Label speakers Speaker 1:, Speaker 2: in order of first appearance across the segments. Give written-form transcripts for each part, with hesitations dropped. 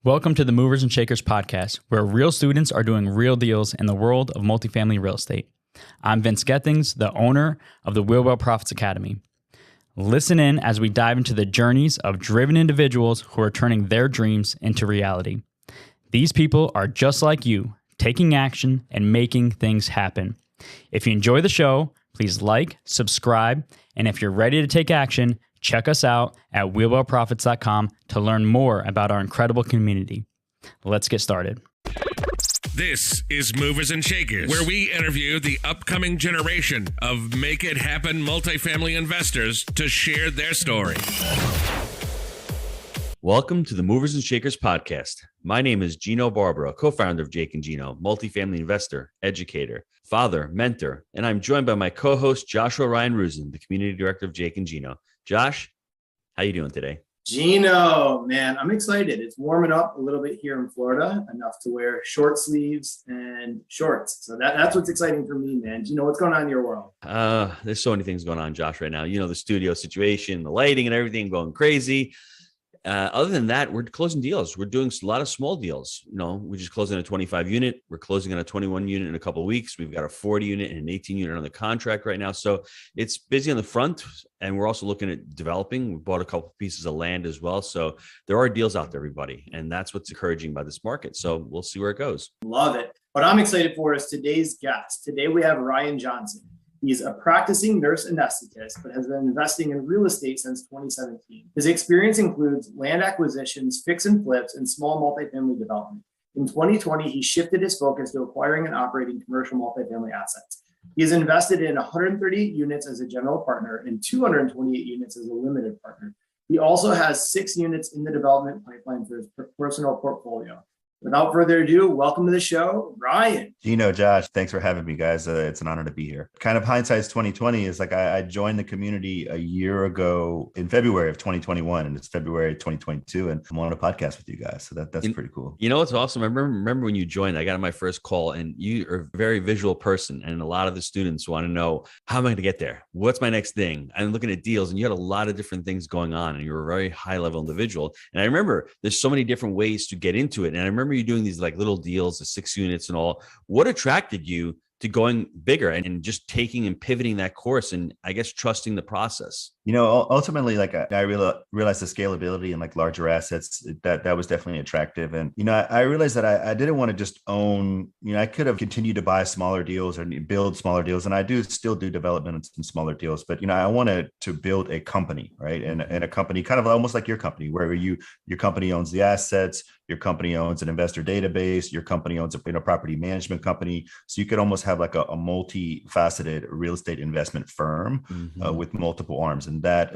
Speaker 1: Welcome to the Movers and Shakers podcast, where real students are doing real deals in the world of multifamily real estate. I'm Vince Gettings, the owner of the Wheelwell Profits Academy. Listen in as we dive into the journeys of driven individuals who are turning their dreams into reality. These people are just like you, taking action and making things happen. If you enjoy the show, please like, subscribe, and if you're ready to take action, check us out at wheelwellprofits.com to learn more about our incredible community. Let's get started.
Speaker 2: This is Movers and Shakers, where we interview the upcoming generation of make it happen multifamily investors to share their story.
Speaker 3: Welcome to the Movers and Shakers podcast. My name is Gino Barbara, co-founder of Jake and Gino, multifamily investor, educator, father, mentor, and I'm joined by my co-host Joshua Ryan Rusin, the community director of Jake and Gino. Josh, how you doing today?
Speaker 4: Gino, man, I'm excited. It's warming up a little bit here in Florida, enough to wear short sleeves and shorts. So that's what's exciting for me, man. Gino, what's going on in your world?
Speaker 3: There's so many things going on, Josh, right now. You know, the studio situation, the lighting and everything going crazy. Other than that, we're closing deals. We're doing a lot of small deals. You know, we just closed on a 25 unit. We're closing on a 21 unit in a couple of weeks. We've got a 40 unit and an 18 unit on the contract right now. So it's busy on the front, and we're also looking at developing. We bought a couple pieces of land as well. So there are deals out there, everybody. And that's what's encouraging by this market. So we'll see where it goes.
Speaker 4: Love it. What I'm excited for is today's guest. Today we have Ryan Johnson. He's a practicing nurse anesthetist, but has been investing in real estate since 2017. His experience includes land acquisitions, fix and flips, and small multifamily development. In 2020, he shifted his focus to acquiring and operating commercial multifamily assets. He has invested in 138 units as a general partner and 228 units as a limited partner. He also has 6 units in the development pipeline for his personal portfolio. Without further ado, welcome to the show, Ryan.
Speaker 5: Gino, Josh, thanks for having me, guys. It's an honor to be here. Kind of hindsight's 2020 is like I joined the community a year ago in February of 2021, and it's February 2022, and I'm on a podcast with you guys. So that's pretty cool.
Speaker 3: You know what's awesome? I remember when you joined, I got on my first call, and you are a very visual person, and a lot of the students want to know, how am I going to get there? What's my next thing? I'm looking at deals, and you had a lot of different things going on, and you're a very high-level individual. And I remember there's so many different ways to get into it, and I remember you doing these like little deals, the 6 units and all. What attracted you to going bigger and just taking and pivoting that course and I guess trusting the process?
Speaker 5: You know, ultimately, like I realized the scalability and like larger assets, that was definitely attractive. And, you know, I realized that I didn't want to just own, you know, I could have continued to buy smaller deals or build smaller deals. And I still do development in some smaller deals, but, you know, I wanted to build a company, right? And a company kind of almost like your company, where your company owns the assets, your company owns an investor database, your company owns a property management company. So you could almost have like a multifaceted real estate investment firm with multiple arms. And that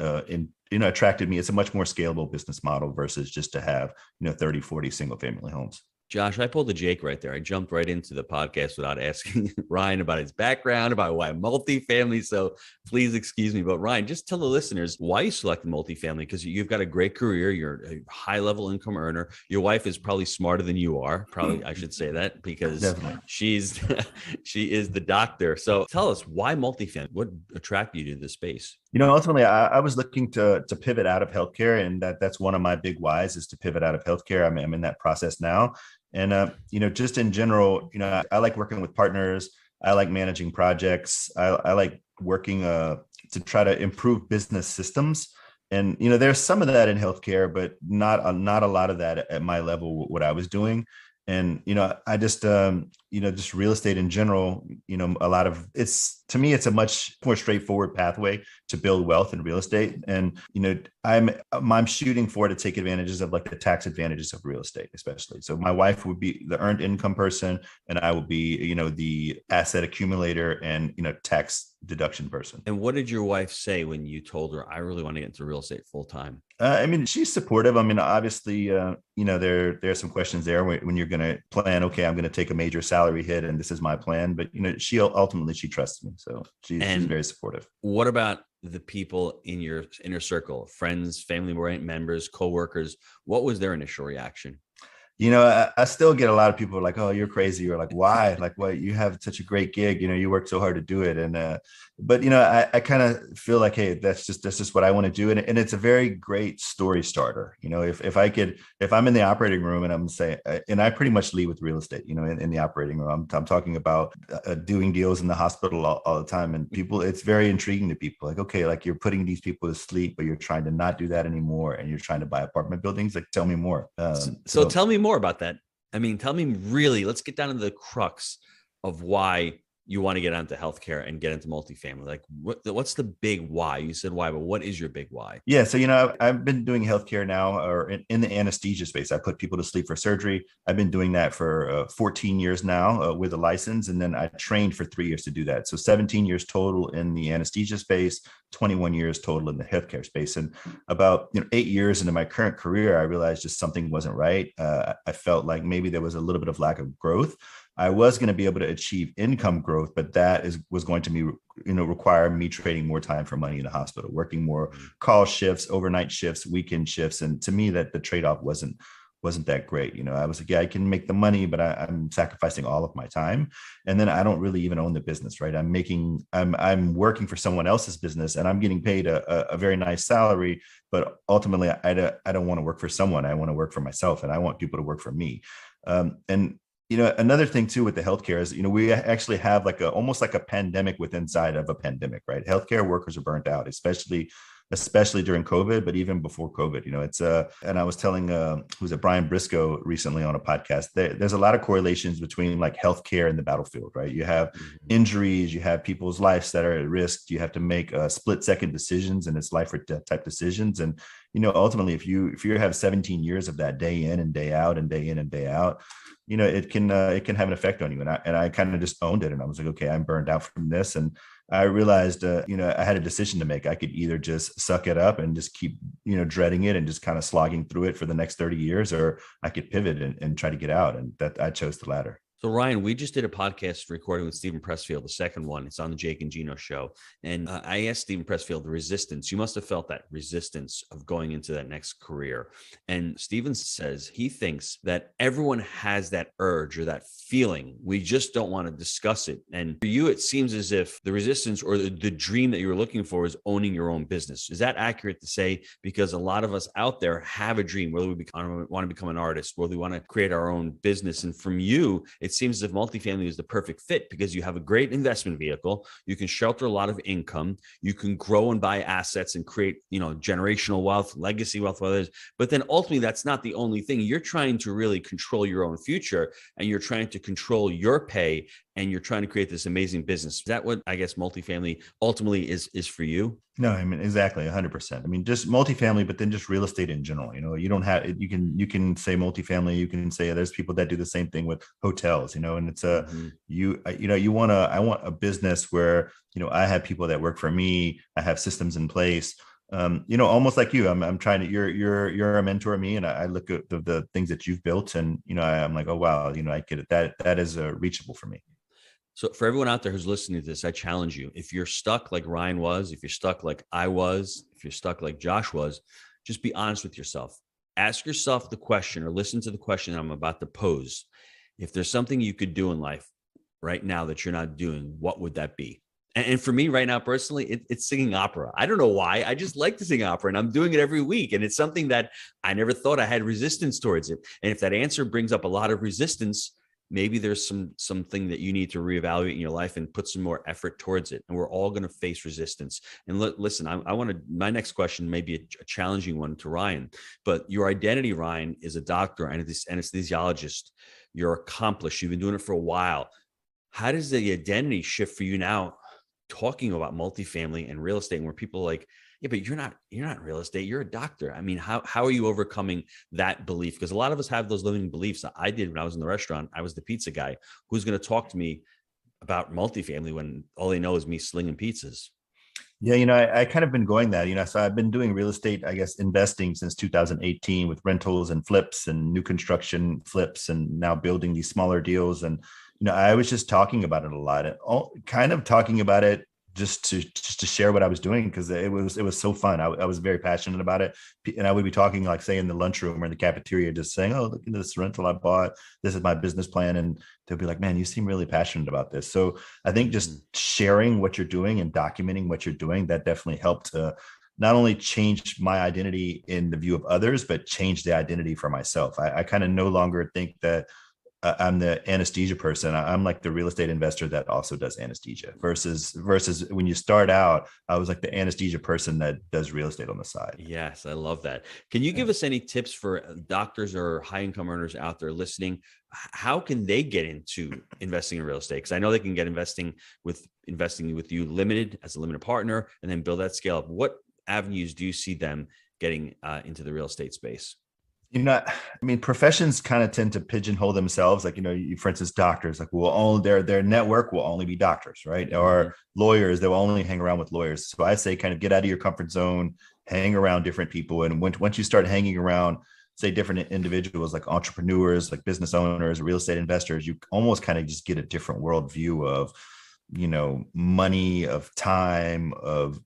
Speaker 5: attracted me. It's a much more scalable business model versus just to have 30, 40 single family homes.
Speaker 3: Josh, I pulled a Jake right there. I jumped right into the podcast without asking Ryan about his background, about why multifamily. So please excuse me. But Ryan, just tell the listeners why you selected multifamily, because you've got a great career. You're a high level income earner. Your wife is probably smarter than you are. Probably, I should say that, because she is the doctor. So tell us, why multifamily? What attracted you to this space?
Speaker 5: You know, ultimately, I was looking to pivot out of healthcare, and that's one of my big whys, is to pivot out of healthcare. I'm in that process now. And, just in general, I like working with partners. I like managing projects. I like working to try to improve business systems. And, there's some of that in healthcare, but not a lot of that at my level, what I was doing. And, I just, just real estate in general, a lot of to me, it's a much more straightforward pathway to build wealth in real estate. And, I'm shooting to take advantages of like the tax advantages of real estate, especially. So my wife would be the earned income person, and I would be, the asset accumulator and, tax deduction person.
Speaker 3: And what did your wife say when you told her, I really want to get into real estate full time?
Speaker 5: She's supportive. Obviously, there are some questions there when you're going to plan, okay, I'm going to take a major salary hit and this is my plan. But, she ultimately trusts me. So she's very supportive.
Speaker 3: What about the people in your inner circle, friends, family members, coworkers? What was their initial reaction?
Speaker 5: I still get a lot of people like, oh, you're crazy. Or like, why? Like, what? You have such a great gig. You work so hard to do it. And, but, I kind of feel like, hey, that's just what I want to do. And it's a very great story starter. If I'm in the operating room and I'm saying, and I pretty much lead with real estate, in the operating room, I'm talking about doing deals in the hospital all the time. And it's very intriguing to people. Like, okay, like you're putting these people to sleep, but you're trying to not do that anymore. And you're trying to buy apartment buildings. Like, tell me more.
Speaker 3: So tell me more about that. I mean, tell me really, let's get down to the crux of why you want to get into healthcare and get into multifamily. Like what's the big why? You said why, but what is your big why?
Speaker 5: Yeah. So, I've been doing healthcare now, or in the anesthesia space. I put people to sleep for surgery. I've been doing that for 14 years now with a license. And then I trained for 3 years to do that. So 17 years total in the anesthesia space, 21 years total in the healthcare space. And about 8 years into my current career, I realized just something wasn't right. I felt like maybe there was a little bit of lack of growth. I was going to be able to achieve income growth, but that was going to be, require me trading more time for money in the hospital, working more call shifts, overnight shifts, weekend shifts. And to me, that the trade-off wasn't that great. I was like, yeah, I can make the money, but I'm sacrificing all of my time. And then I don't really even own the business, right? I'm working for someone else's business and I'm getting paid a very nice salary, but ultimately I don't want to work for someone. I want to work for myself and I want people to work for me. And another thing too with the healthcare is, we actually have almost like a pandemic inside of a pandemic, right? Healthcare workers are burnt out, especially during COVID, but even before COVID, and I was telling, who's it, Brian Briscoe recently on a podcast, there's a lot of correlations between like healthcare and the battlefield, right? You have injuries, you have people's lives that are at risk. You have to make split second decisions, and it's life or death type decisions. And, ultimately, if you have 17 years of that day in and day out and day in and day out, it can have an effect on you. And I kind of just owned it. And I was like, okay, I'm burned out from this. And I realized, I had a decision to make. I could either just suck it up and just keep, dreading it and just kind of slogging through it for the next 30 years, or I could pivot and try to get out. And that I chose the latter.
Speaker 3: So Ryan, we just did a podcast recording with Stephen Pressfield, the second one. It's on the Jake and Gino show. And I asked Stephen Pressfield the resistance. You must have felt that resistance of going into that next career. And Stephen says he thinks that everyone has that urge or that feeling. We just don't want to discuss it. And for you, it seems as if the resistance or the dream that you were looking for is owning your own business. Is that accurate to say? Because a lot of us out there have a dream, whether we want to become an artist, whether we want to create our own business. And from you, it seems as if multifamily is the perfect fit because you have a great investment vehicle. You can shelter a lot of income. You can grow and buy assets and create, generational wealth, legacy wealth for others. But then ultimately, that's not the only thing. You're trying to really control your own future, and you're trying to control your pay, and you're trying to create this amazing business. Is that what I guess multifamily ultimately is for you?
Speaker 5: No, I mean, exactly 100%. I mean, just multifamily, but then just real estate in general. You don't have, you can say multifamily, you can say there's people that do the same thing with hotels, and it's I want a business where, I have people that work for me. I have systems in place. Almost like you, I'm trying to, you're a mentor of me, and I look at the things that you've built, and, I'm like, oh, wow, I get it. That is reachable for me.
Speaker 3: So for everyone out there who's listening to this, I challenge you. If you're stuck like Ryan was, if you're stuck like I was, if you're stuck like Josh was, just be honest with yourself. Ask yourself the question, or listen to the question I'm about to pose. If there's something you could do in life right now that you're not doing, what would that be? And for me right now, personally, it's singing opera. I don't know why. I just like to sing opera, and I'm doing it every week. And it's something that I never thought I had resistance towards it. And if that answer brings up a lot of resistance, maybe there's something that you need to reevaluate in your life and put some more effort towards it. And we're all going to face resistance. And listen, my next question may be a challenging one to Ryan, but your identity, Ryan, is a doctor and this anesthesiologist. You're accomplished. You've been doing it for a while. How does the identity shift for you now, talking about multifamily and real estate, where people are like, yeah, but you're not real estate. You're a doctor. I mean, how are you overcoming that belief? Because a lot of us have those limiting beliefs. I did when I was in the restaurant. I was the pizza guy. Who's going to talk to me about multifamily when all they know is me slinging pizzas?
Speaker 5: Yeah, I kind of been going that, so I've been doing real estate, I guess, investing since 2018 with rentals and flips and new construction flips, and now building these smaller deals. And, I was just talking about it a lot, and kind of talking about it just to share what I was doing, because it was so fun. I was very passionate about it, and I would be talking, like, say in the lunchroom or in the cafeteria, just saying, "Oh, look at this rental I bought. This is my business plan," and they'll be like, "Man, you seem really passionate about this." So I think just sharing what you're doing and documenting what you're doing, that definitely helped to not only change my identity in the view of others, but change the identity for myself. I kind of no longer think that I'm the anesthesia person. I'm like the real estate investor that also does anesthesia, versus when you start out, I was like the anesthesia person that does real estate on the side.
Speaker 3: Yes, I love that. Can you give us any tips for doctors or high income earners out there listening? How can they get into investing in real estate? Because I know they can get investing with you limited as a limited partner, and then build that scale up. What avenues do you see them getting into the real estate space?
Speaker 5: I mean, professions kind of tend to pigeonhole themselves. Like, for instance, doctors, like, will only their network will only be doctors, right? Or lawyers, they will only hang around with lawyers. So I say, kind of get out of your comfort zone, hang around different people. And once you start hanging around, say, different individuals, like entrepreneurs, like business owners, real estate investors, you almost kind of just get a different worldview of, money, of time, of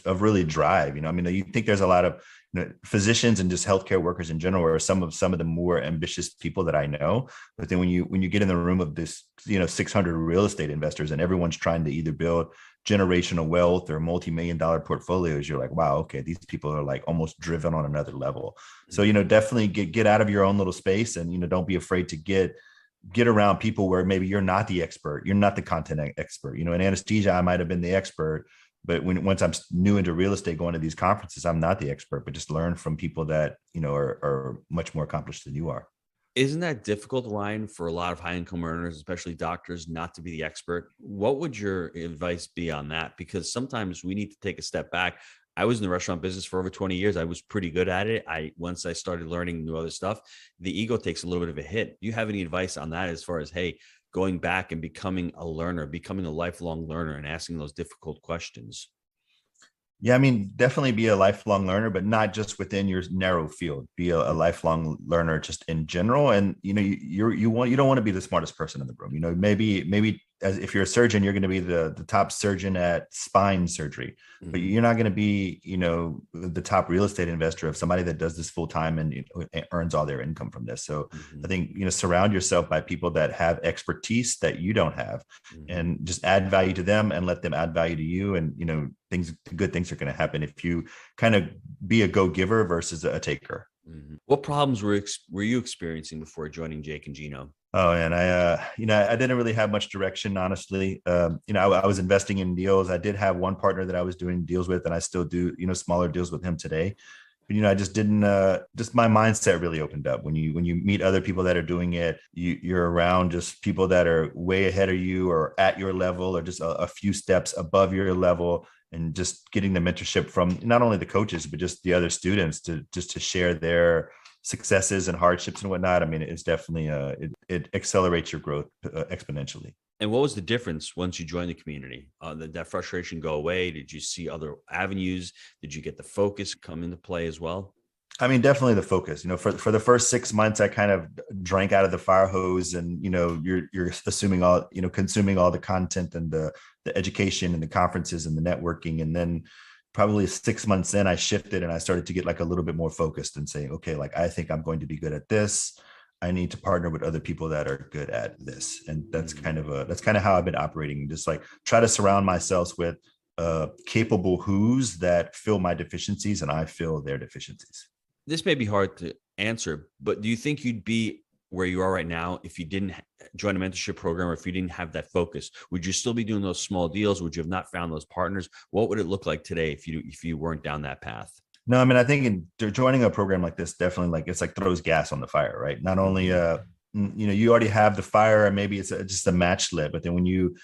Speaker 5: really drive. I mean, you think there's a lot of physicians and just healthcare workers in general are some of the more ambitious people that I know. But then when you get in the room of this, 600 real estate investors, and everyone's trying to either build generational wealth or multi-million-dollar portfolios, you're like, wow, okay, these people are like almost driven on another level. So, definitely get out of your own little space, and, don't be afraid to get around people where maybe you're not the expert, you're not the content expert. In anesthesia, I might've been the expert, but once I'm new into real estate, going to these conferences, I'm not the expert, but just learn from people that, are much more accomplished than you are.
Speaker 3: Isn't that difficult, Ryan, for a lot of high income earners, especially doctors, not to be the expert? What would your advice be on that? Because sometimes we need to take a step back. I was in the restaurant business for over 20 years. I was pretty good at it. Once I started learning new other stuff, the ego takes a little bit of a hit. Do you have any advice on that, as far as, hey, going back and becoming a learner, becoming a lifelong learner, and asking those difficult questions?
Speaker 5: Yeah, I mean, definitely be a lifelong learner, but not just within your narrow field. Be a lifelong learner just in general. And you don't want to be the smartest person in the room. Maybe as if you're a surgeon, you're going to be the top surgeon at spine surgery, but you're not going to be the top real estate investor of somebody that does this full time and earns all their income from this. So I think surround yourself by people that have expertise that you don't have, and just add value to them and let them add value to you. And good things are going to happen if you kind of be a go-giver versus a taker.
Speaker 3: What problems were you experiencing before joining Jake and Gino?
Speaker 5: Oh, and I didn't really have much direction, honestly. I was investing in deals. I did have one partner that I was doing deals with, and I still do, smaller deals with him today. But, I just didn't, just my mindset really opened up when you meet other people that are doing it. You're around just people that are way ahead of you or at your level, or just a few steps above your level, and just getting the mentorship from not only the coaches, but just the other students to share their successes and hardships and whatnot. I mean, it's definitely it accelerates your growth exponentially.
Speaker 3: And what was the difference once you joined the community? Did that frustration go away? Did you see other avenues? Did you get the focus come into play as well?
Speaker 5: I mean, definitely the focus. For the first 6 months, I kind of drank out of the fire hose, and you're assuming all, consuming all the content and the education and the conferences and the networking, and then probably 6 months in, I shifted and I started to get like a little bit more focused and say, okay, like, I think I'm going to be good at this. I need to partner with other people that are good at this. And that's kind of how I've been operating. Just like try to surround myself with capable who's that fill my deficiencies and I fill their deficiencies.
Speaker 3: This may be hard to answer, but do you think you'd be where you are right now if you didn't join a mentorship program, or if you didn't have that focus? Would you still be doing those small deals? Would you have not found those partners? What would it look like today if you weren't down that path?
Speaker 5: No, I mean, I think joining a program like this, definitely, like, it's like throws gas on the fire, right? Not only, you already have the fire, and maybe it's just a match lit, but then when you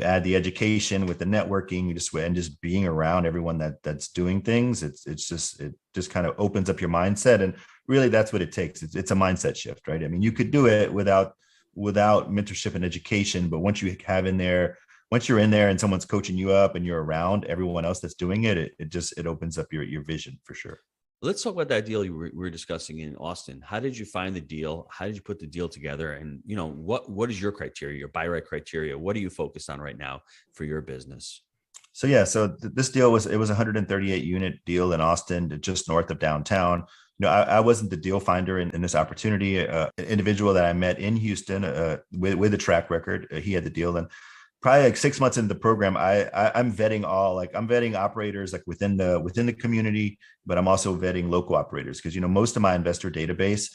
Speaker 5: add the education with the networking, just being around everyone that's doing things, it just kind of opens up your mindset. And really, that's what it takes. It's a mindset shift, right? I mean, you could do it without mentorship and education, but once you're in there and someone's coaching you up and you're around everyone else that's doing it, it opens up your vision for sure.
Speaker 3: Let's talk about that deal we were discussing in Austin. How did you find the deal? How did you put the deal together? And what is your criteria, your buy right criteria? What are you focused on right now for your business?
Speaker 5: So yeah, this deal was a 138 unit deal in Austin, just north of downtown. I wasn't the deal finder in this opportunity. An individual that I met in Houston with a track record, he had the deal. And probably like 6 months into the program, I'm vetting I'm vetting operators like within the community, but I'm also vetting local operators because most of my investor database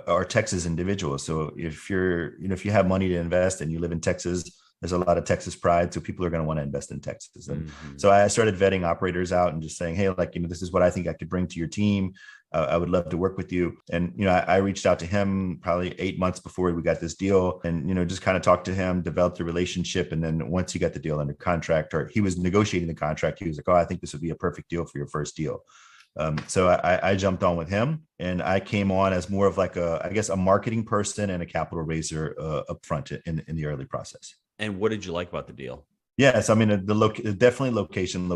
Speaker 5: are Texas individuals. So if you have money to invest and you live in Texas, there's a lot of Texas pride. So people are going to want to invest in Texas. And so I started vetting operators out and just saying, hey, this is what I think I could bring to your team. I would love to work with you. And, I reached out to him probably 8 months before we got this deal and, just kind of talked to him, developed a relationship. And then once he got the deal under contract, or he was negotiating the contract, he was like, oh, I think this would be a perfect deal for your first deal. So I jumped on with him and I came on as more of like a marketing person and a capital raiser up front in the early process.
Speaker 3: And what did you like about the deal?
Speaker 5: Yes, definitely location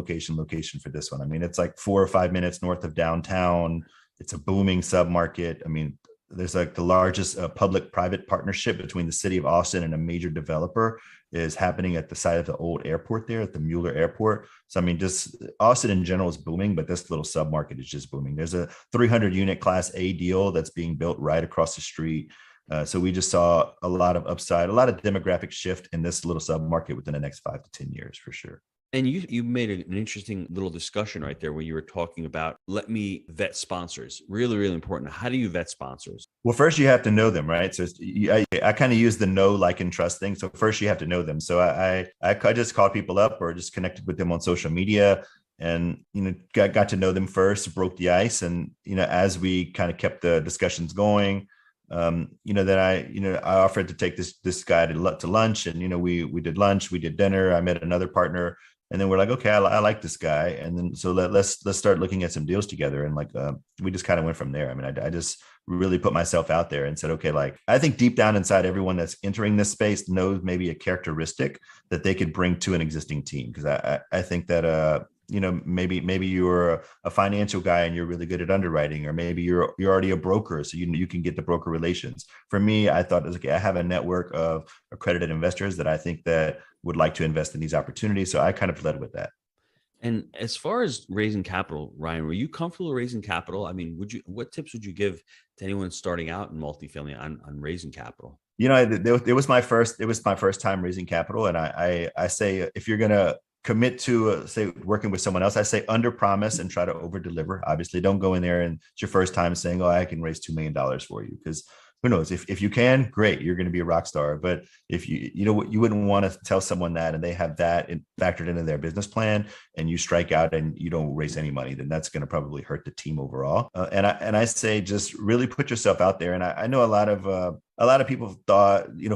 Speaker 5: for this one. I mean, it's like 4 or 5 minutes north of downtown. It's a booming submarket. I mean, there's like the largest public-private partnership between the city of Austin and a major developer is happening at the site of the old airport there at the Mueller Airport. So, I mean, just Austin in general is booming, but this little submarket is just booming. There's a 300 unit Class A deal that's being built right across the street. So we just saw a lot of upside, a lot of demographic shift in this little submarket within the next 5 to 10 years for sure.
Speaker 3: And you made an interesting little discussion right there where you were talking about, let me vet sponsors. Really, really important. How do you vet sponsors?
Speaker 5: Well, first you have to know them, right? So I kind of use the know, like, and trust thing. So first you have to know them. So I just called people up or just connected with them on social media and, got to know them first, broke the ice. And, as we kind of kept the discussions going, then I offered to take this guy to lunch and, we did lunch, we did dinner. I met another partner and then we're like, okay, I like this guy. And then, so let's start looking at some deals together. And we just kind of went from there. I mean, I just really put myself out there and said, okay, I think deep down inside everyone that's entering this space knows maybe a characteristic that they could bring to an existing team. Cause I think that, maybe you're a financial guy and you're really good at underwriting, or maybe you're already a broker, so you can get the broker relations. For me, I thought, okay, I have a network of accredited investors that I think that would like to invest in these opportunities. So I kind of led with that.
Speaker 3: And as far as raising capital, Ryan, were you comfortable raising capital? I mean, what tips would you give to anyone starting out in multifamily on raising capital?
Speaker 5: It was my first time raising capital, and I say if you're gonna commit to say working with someone else, I say under promise and try to over deliver. Obviously, don't go in there and it's your first time saying, oh, I can raise $2 million for you, because who knows, if you can, great, you're going to be a rock star. But if you wouldn't want to tell someone that and they have that factored into their business plan and you strike out and you don't raise any money, then that's going to probably hurt the team overall. And I say just really put yourself out there. And I know a lot of people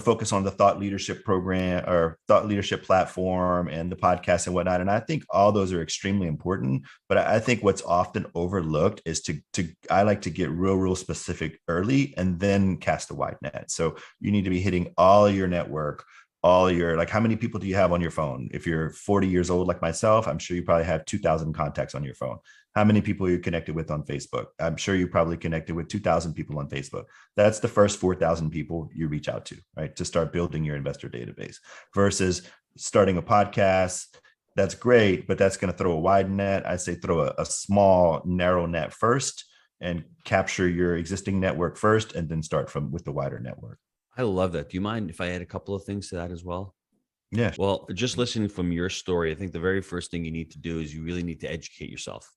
Speaker 5: focus on the thought leadership program or thought leadership platform and the podcast and whatnot. And I think all those are extremely important. But I think what's often overlooked is I like to get real specific early and then cast a wide net. So you need to be hitting all your network, how many people do you have on your phone? If you're 40 years old, like myself, I'm sure you probably have 2,000 contacts on your phone. How many people are you connected with on Facebook? I'm sure you probably connected with 2,000 people on Facebook. That's the first 4,000 people you reach out to, right? To start building your investor database versus starting a podcast. That's great, but that's going to throw a wide net. I say throw a small, narrow net first and capture your existing network first, and then start with the wider network.
Speaker 3: I love that. Do you mind if I add a couple of things to that as well?
Speaker 5: Yeah.
Speaker 3: Well, just listening from your story, I think the very first thing you need to do is you really need to educate yourself.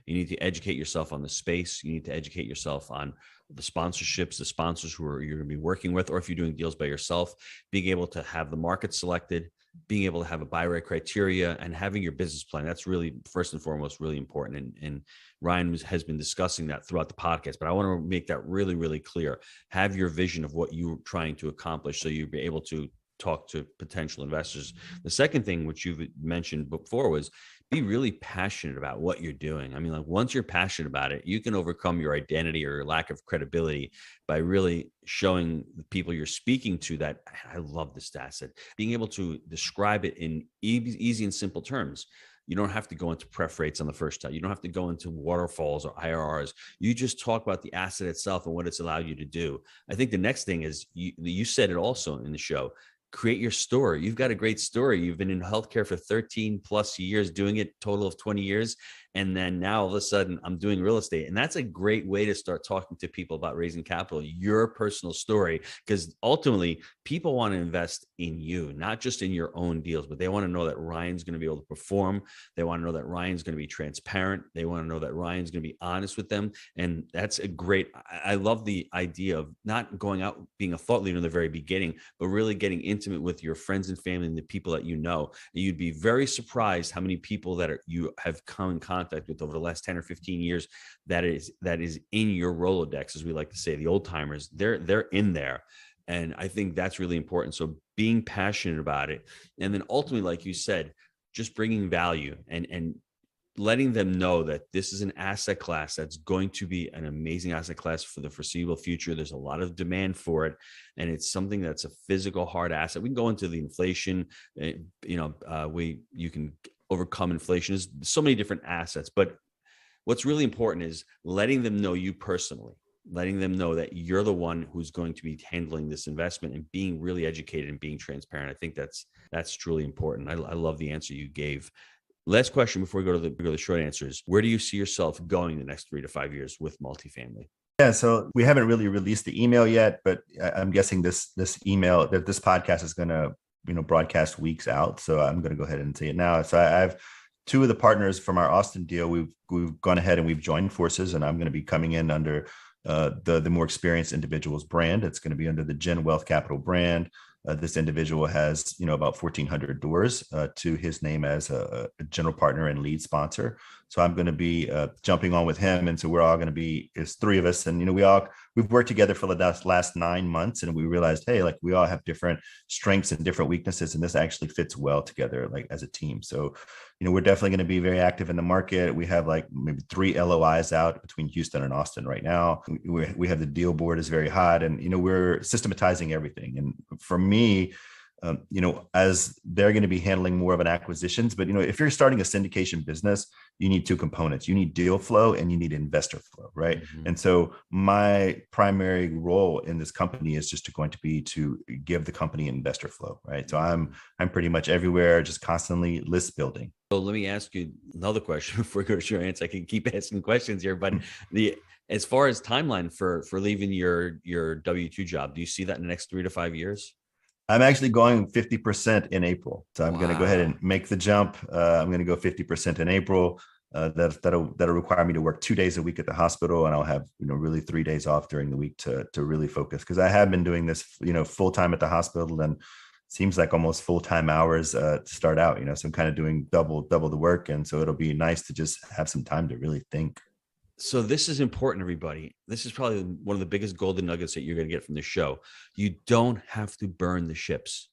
Speaker 3: You need to educate yourself on the space. You need to educate yourself on the sponsorships, the sponsors who you're going to be working with, or if you're doing deals by yourself, being able to have the market selected, being able to have a buy right criteria, and having your business plan. That's really first and foremost really important. And Ryan has been discussing that throughout the podcast, but I want to make that really, really clear. Have your vision of what you're trying to accomplish so you'll be able to talk to potential investors. The second thing, which you've mentioned before, was be really passionate about what you're doing. I mean, once you're passionate about it, you can overcome your identity or your lack of credibility by really showing the people you're speaking to that I love this asset, being able to describe it in easy and simple terms. You don't have to go into pref rates on the first time. You don't have to go into waterfalls or IRRs. You just talk about the asset itself and what it's allowed you to do. I think the next thing is you said it also in the show, create your story. You've got a great story. You've been in healthcare for 13 plus years, doing it total of 20 years. And then now all of a sudden I'm doing real estate. And that's a great way to start talking to people about raising capital, your personal story, because ultimately people want to invest in you, not just in your own deals, but they want to know that Ryan's going to be able to perform. They want to know that Ryan's going to be transparent. They want to know that Ryan's going to be honest with them. And that's a great, I love the idea of not going out being a thought leader in the very beginning, but really getting intimate with your friends and family and the people that you know. And you'd be very surprised how many people that you have come in contact with over the last 10 or 15 years that is in your Rolodex, as we like to say, the old timers, they're in there. And I think that's really important. So being passionate about it. And then ultimately, like you said, just bringing value and letting them know that this is an asset class that's going to be an amazing asset class for the foreseeable future. There's a lot of demand for it. And it's something that's a physical hard asset. We can go into the inflation, you can overcome inflation. There's so many different assets, but what's really important is letting them know you personally, letting them know that you're the one who's going to be handling this investment and being really educated and being transparent. I think that's truly important. I love the answer you gave. Last question before we go to the short answers. Where do you see yourself going the next 3 to 5 years with multifamily?
Speaker 5: Yeah, so we haven't really released the email yet, but I'm guessing this email, that this podcast is going to broadcast weeks out. So I'm going to go ahead and say it now. So I have 2 of the partners from our Austin deal. We've gone ahead and we've joined forces, and I'm going to be coming in under the more experienced individual's brand. It's going to be under the Gen Wealth Capital brand. This individual has, about 1,400 doors to his name as a general partner and lead sponsor. So I'm going to be jumping on with him. And so we're all going to be, it's 3 of us. And, we've worked together for the last 9 months, and we realized, hey, like we all have different strengths and different weaknesses. And this actually fits well together, like as a team. So, we're definitely going to be very active in the market. We have like maybe 3 LOIs out between Houston and Austin right now. We have the deal board is very hot, and, we're systematizing everything. And for me, as they're going to be handling more of an acquisitions, but, if you're starting a syndication business, you need 2 components. You need deal flow and you need investor flow, right? Mm-hmm. And so my primary role in this company is just going to be to give the company investor flow, right? So I'm pretty much everywhere, just constantly list building.
Speaker 3: So let me ask you another question before we go to your answer. I can keep asking questions here, but as far as timeline for leaving your W-2 job, do you see that in the next 3 to 5 years?
Speaker 5: I'm actually going 50% in April. So I'm going to go ahead and make the jump. I'm going to go 50% in April. That'll require me to work 2 days a week at the hospital, and I'll have, really 3 days off during the week to really focus. Cause I have been doing this, full time at the hospital, and seems like almost full-time hours to start out, so I'm kind of doing double the work. And so it'll be nice to just have some time to really think.
Speaker 3: So this is important, everybody. This is probably one of the biggest golden nuggets that you're going to get from the show. You don't have to burn the ships.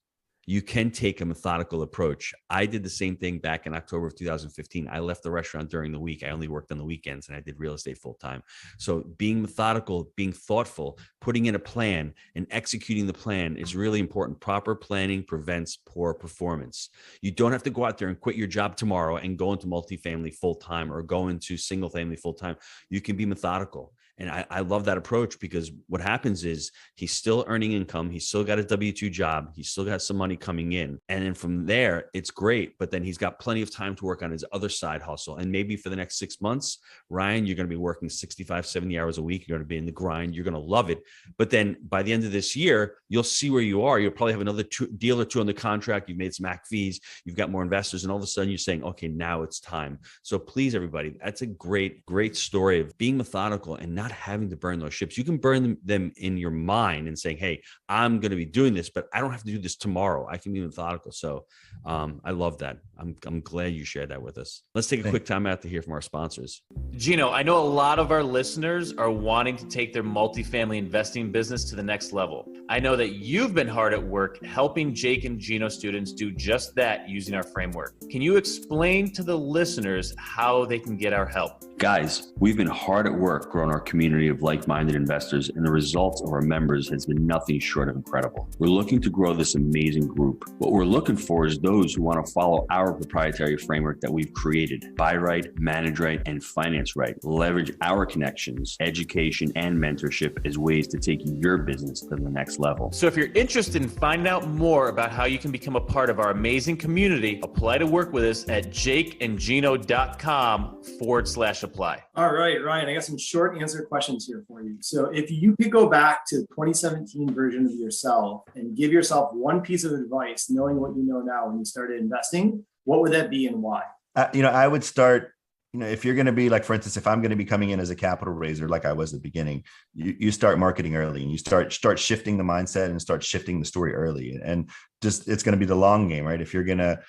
Speaker 3: You can take a methodical approach. I did the same thing back in October of 2015. I left the restaurant during the week. I only worked on the weekends, and I did real estate full time. So being methodical, being thoughtful, putting in a plan and executing the plan is really important. Proper planning prevents poor performance. You don't have to go out there and quit your job tomorrow and go into multifamily full time or go into single family full time. You can be methodical. And I love that approach, because what happens is he's still earning income. He's still got a W-2 job. He's still got some money coming in. And then from there, it's great. But then he's got plenty of time to work on his other side hustle. And maybe for the next 6 months, Ryan, you're going to be working 65, 70 hours a week. You're going to be in the grind. You're going to love it. But then by the end of this year, you'll see where you are. You'll probably have another deal or 2 on the contract. You've made some AC fees. You've got more investors. And all of a sudden you're saying, okay, now it's time. So please, everybody, that's a great story of being methodical and not having to burn those ships. You can burn them in your mind and saying, hey, I'm going to be doing this, but I don't have to do this tomorrow. I can be methodical. So I love that. I'm glad you shared that with us. Let's take a quick time out to hear from our sponsors.
Speaker 1: Gino, I know a lot of our listeners are wanting to take their multifamily investing business to the next level. I know that you've been hard at work helping Jake and Gino students do just that using our framework. Can you explain to the listeners how they can get our help?
Speaker 3: Guys, we've been hard at work growing our community of like-minded investors, and the results of our members has been nothing short of incredible. We're looking to grow this amazing group. What we're looking for is those who want to follow our proprietary framework that we've created: buy right, manage right, and finance right. Leverage our connections, education, and mentorship as ways to take your business to the next level.
Speaker 6: So if you're interested in finding out more about how you can become a part of our amazing community, apply to work with us at jakeandgino.com/apply.
Speaker 4: All right, Ryan, I got some short answer questions here for you. So if you could go back to 2017 version of yourself and give yourself one piece of advice, knowing what you know now when you started investing, what would that be and why?
Speaker 5: I would start, if you're going to be like, for instance, if I'm going to be coming in as a capital raiser, like I was at the beginning, you start marketing early and you start shifting the mindset and start shifting the story early. And just, it's going to be the long game, right? If you're going to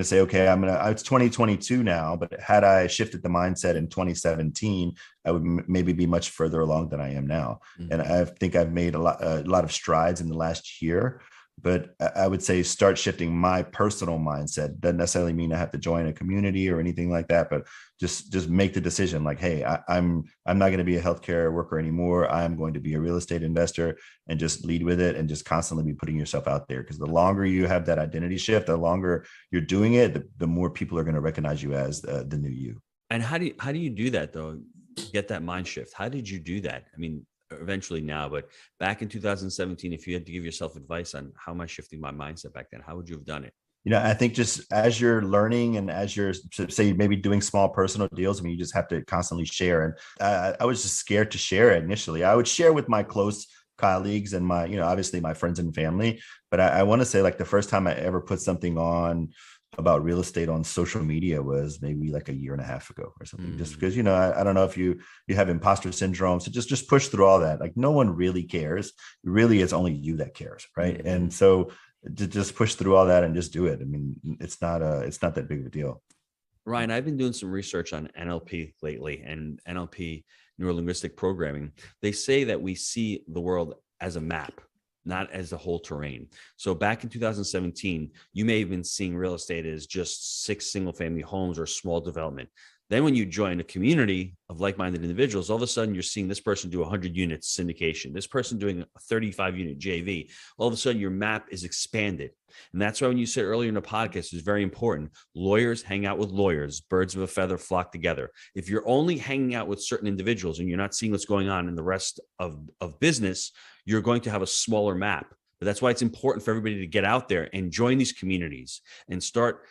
Speaker 5: say, okay, it's 2022 now, but had I shifted the mindset in 2017, I would maybe be much further along than I am now. Mm-hmm. And I think I've made a lot of strides in the last year. But I would say start shifting my personal mindset. Doesn't necessarily mean I have to join a community or anything like that, but just make the decision like, hey, I'm not going to be a healthcare worker anymore. I'm going to be a real estate investor, and just lead with it and just constantly be putting yourself out there. Because the longer you have that identity shift, the longer you're doing it, the more people are going to recognize you as the new you.
Speaker 3: And how do you do that though? Get that mind shift. How did you do that? I mean, eventually now, but back in 2017, if you had to give yourself advice on how am I shifting my mindset back then, how would you have done it?
Speaker 5: I think just as you're learning and as you're, say, maybe doing small personal deals, you just have to constantly share. And I was just scared to share it initially. I would share with my close colleagues and my, obviously my friends and family. But I want to say, like, the first time I ever put something on about real estate on social media was maybe like a year and a half ago or something. Just because, I don't know if you have imposter syndrome. So just push through all that. Like, no one really cares. Really, it's only you that cares. Right. Mm-hmm. And so just push through all that and just do it. I mean, it's not that big of a deal.
Speaker 3: Ryan, I've been doing some research on NLP lately, and NLP, neuro-linguistic programming. They say that we see the world as a map, not as a whole terrain. So back in 2017, you may have been seeing real estate as just 6 single-family homes or small development. Then when you join a community of like-minded individuals, all of a sudden you're seeing this person do 100 units syndication, this person doing a 35-unit JV. All of a sudden your map is expanded. And that's why when you said earlier in the podcast, it's very important. Lawyers hang out with lawyers. Birds of a feather flock together. If you're only hanging out with certain individuals and you're not seeing what's going on in the rest of business, you're going to have a smaller map. But that's why it's important for everybody to get out there and join these communities and start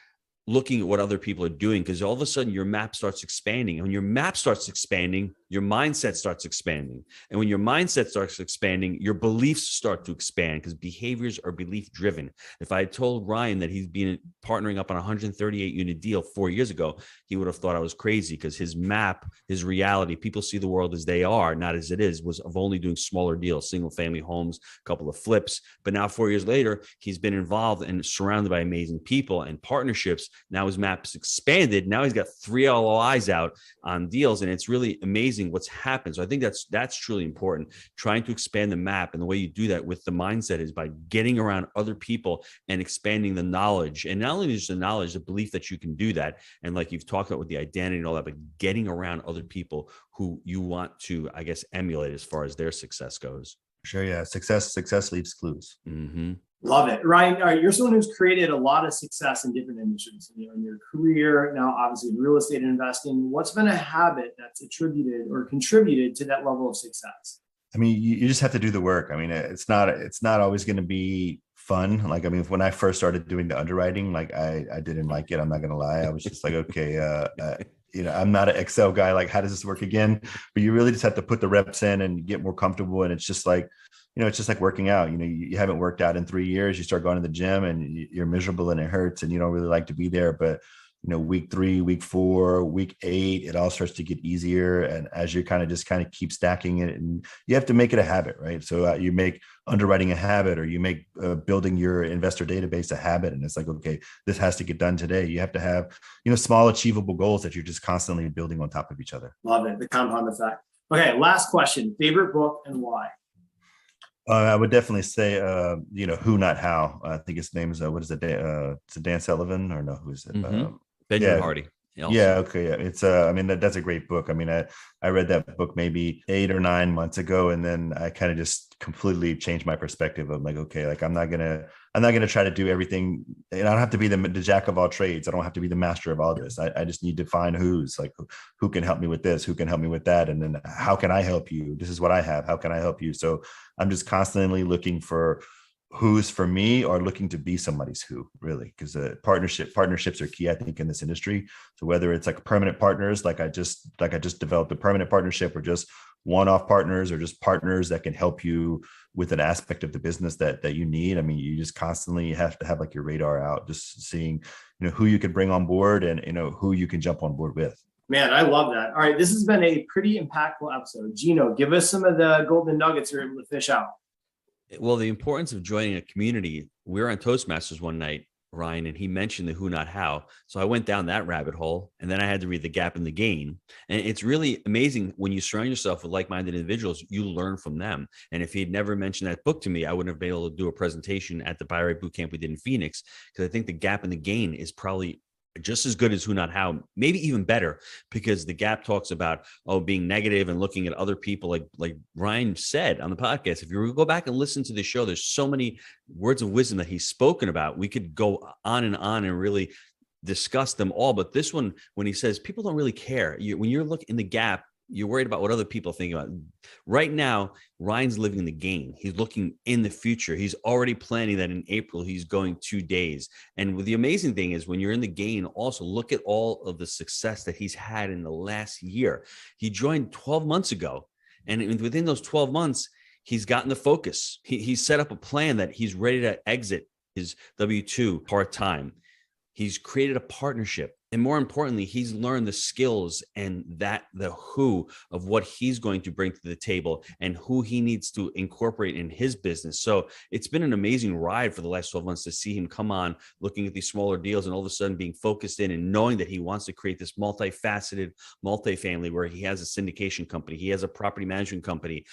Speaker 3: looking at what other people are doing, because all of a sudden your map starts expanding. And when your map starts expanding, your mindset starts expanding. And when your mindset starts expanding, your beliefs start to expand, because behaviors are belief driven. If I had told Ryan that he's been partnering up on a 138 unit deal 4 years ago, he would have thought I was crazy, because his map, his reality, people see the world as they are, not as it is, was of only doing smaller deals, single family homes, a couple of flips. But now 4 years later, he's been involved and surrounded by amazing people and partnerships. Now his map's expanded. Now he's got 3 LOIs out on deals, and it's really amazing what's happened. So I think that's truly important, trying to expand the map. And the way you do that with the mindset is by getting around other people and expanding the knowledge. And not only just the knowledge, the belief that you can do that. And like you've talked about with the identity and all that, but getting around other people who you want to, I guess, emulate as far as their success goes.
Speaker 5: Sure. Yeah. Success leaves clues.
Speaker 3: Mm-hmm.
Speaker 4: Love it. Ryan, all right, you're someone who's created a lot of success in different industries, in your career, now obviously in real estate investing. What's been a habit that's attributed or contributed to that level of success?
Speaker 5: I mean, you just have to do the work. I mean, it's not always going to be fun. Like, I mean, when I first started doing the underwriting, like I didn't like it. I'm not going to lie. I was just like, okay, I'm not an Excel guy. Like, how does this work again? But you really just have to put the reps in and get more comfortable. And it's just like, it's just like working out. You haven't worked out in 3 years. You start going to the gym and you're miserable and it hurts and you don't really like to be there. But, week 3, week 4, week 8, it all starts to get easier. And as you kind of keep stacking it, and you have to make it a habit, right? So you make underwriting a habit, or you make building your investor database a habit. And it's like, okay, this has to get done today. You have to have, small achievable goals that you're just constantly building on top of each other.
Speaker 4: Love it. The compound effect. Okay. Last question, favorite book and why?
Speaker 5: I would definitely say, Who Not How. I think his name is, what is it? Is it Dan Sullivan or no? Who is it?
Speaker 3: Mm-hmm. Benjamin Hardy. also.
Speaker 5: Yeah. Okay. Yeah. It's I mean, that's a great book. I mean, I read that book maybe 8 or 9 months ago, and then I kind of just completely changed my perspective of like, okay, like I'm not gonna try to do everything. And I don't have to be the jack of all trades. I don't have to be the master of all this. I just need to find who can help me with this, who can help me with that, and then how can I help you? This is what I have. How can I help you? So I'm just constantly looking for who's for me or looking to be somebody's who, really, because partnerships are key, I think, in this industry. So whether it's like permanent partners, like I just developed a permanent partnership, or just one-off partners, or just partners that can help you with an aspect of the business that you need. I mean, you just constantly have to have like your radar out, just seeing, who you can bring on board and, who you can jump on board with.
Speaker 4: Man, I love that. All right, this has been a pretty impactful episode. Gino, give us some of the golden nuggets you're able to fish out.
Speaker 3: Well, the importance of joining a community. We were on Toastmasters one night, Ryan, and he mentioned the who, not how. So I went down that rabbit hole, and then I had to read The Gap and the Gain. And it's really amazing when you surround yourself with like-minded individuals, you learn from them. And if he had never mentioned that book to me, I wouldn't have been able to do a presentation at the Buy Boot Camp we did in Phoenix, because I think The Gap and the Gain is probably just as good as who, not how, maybe even better, because The Gap talks about being negative and looking at other people, like Ryan said on the podcast. If you go back and listen to the show, there's so many words of wisdom that he's spoken about. We could go on and really discuss them all, but this one, when he says people don't really care, when you're looking in The Gap, you're worried about what other people think about. Right now, Ryan's living in the gain. He's looking in the future. He's already planning that in April, he's going 2 days. And the amazing thing is when you're in the gain, also look at all of the success that he's had in the last year. He joined 12 months ago. And within those 12 months, he's gotten the focus. He's set up a plan that he's ready to exit his W-2 part-time. He's created a partnership. And more importantly, he's learned the skills and the who of what he's going to bring to the table and who he needs to incorporate in his business. So it's been an amazing ride for the last 12 months to see him come on, looking at these smaller deals and all of a sudden being focused in and knowing that he wants to create this multifaceted multifamily where he has a syndication company. He has a property management company.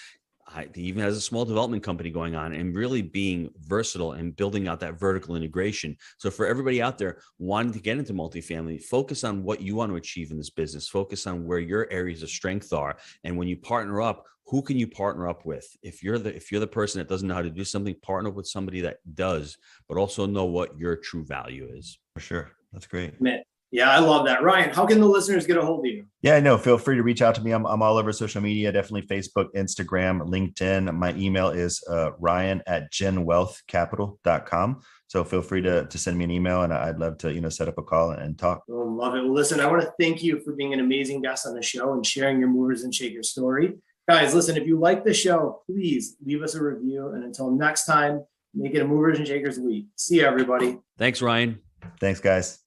Speaker 3: He even has a small development company going on, and really being versatile and building out that vertical integration. So for everybody out there wanting to get into multifamily, focus on what you want to achieve in this business. Focus on where your areas of strength are. And when you partner up, who can you partner up with? If you're the person that doesn't know how to do something, partner with somebody that does, but also know what your true value is.
Speaker 5: For sure. That's great.
Speaker 4: Man. Yeah, I love that. Ryan, how can the listeners get a hold of you?
Speaker 5: Yeah, no, feel free to reach out to me. I'm all over social media, definitely Facebook, Instagram, LinkedIn. My email is ryan@genwealthcapital.com. So feel free to send me an email, and I'd love to, set up a call and talk.
Speaker 4: Oh, love it. Well, listen, I want to thank you for being an amazing guest on the show and sharing your movers and shakers story. Guys, listen, if you like the show, please leave us a review. And until next time, make it a movers and shakers week. See you, everybody.
Speaker 3: Thanks, Ryan.
Speaker 5: Thanks, guys.